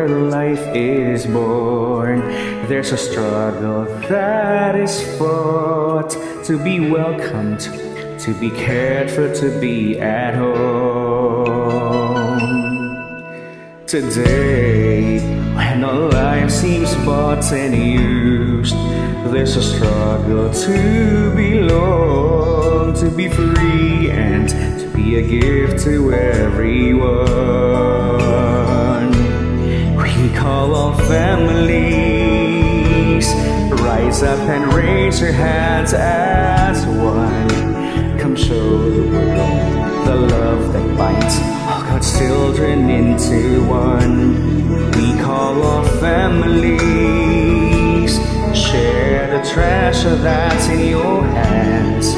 where life is born, there's a struggle that is fought to be welcomed, to be cared for, to be at home. Today, when all life seems bought and used, there's a struggle to belong, to be free and to be a gift to everyone. We call all families, rise up and raise your hands as one. Come show the world the love that binds all God's children into one. We call all families, share the treasure that's in your hands.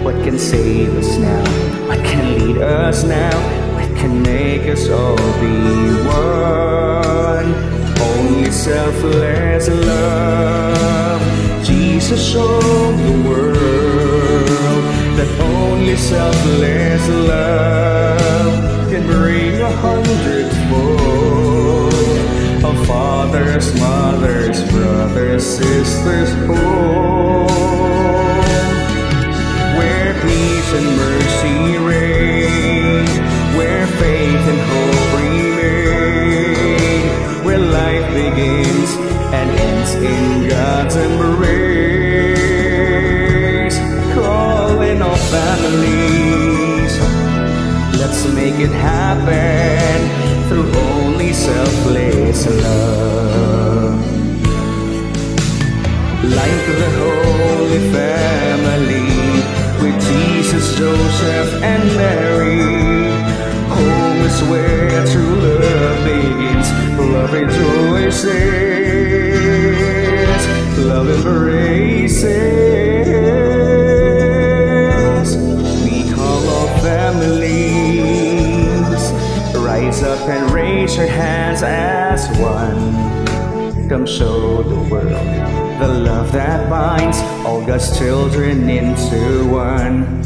What can save us now? What can lead us now? What can make us all be one? Only selfless love. Jesus showed the world that only selfless love can bring 100-fold of fathers, mothers, brothers, sisters home, where peace and mercy reign, where faith and hope remain, where life begins and ends in God's embrace. Calling all families, let's make it happen through only selfless love. Like the Holy Family, with Jesus, Joseph, and Mary, home is where true love begins. Love rejoices, love embraces. We call all families, rise up and raise your hands as one. Come show the world the love that binds all God's children into one.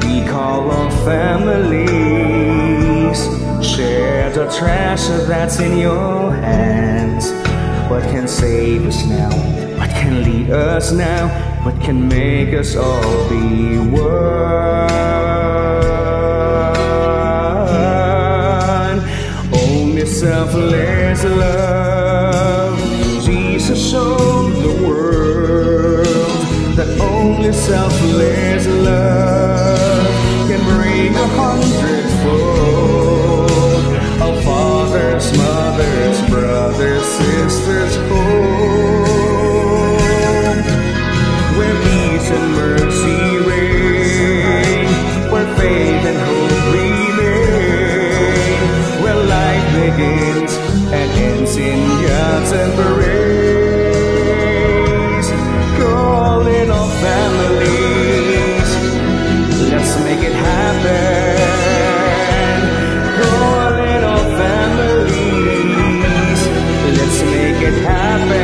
We call all families, share the treasure that's in your hands. What can save us now? What can lead us now? What can make us all be one? Only selfless love. Jesus showed the world that only selfless love can bring 100-fold of fathers, mothers, brothers, sisters home, where peace and mercy reign, where faith and hope remain, where life begins and ends in God's embrace. Calling all families, let's make it happen. Calling all families, let's make it happen.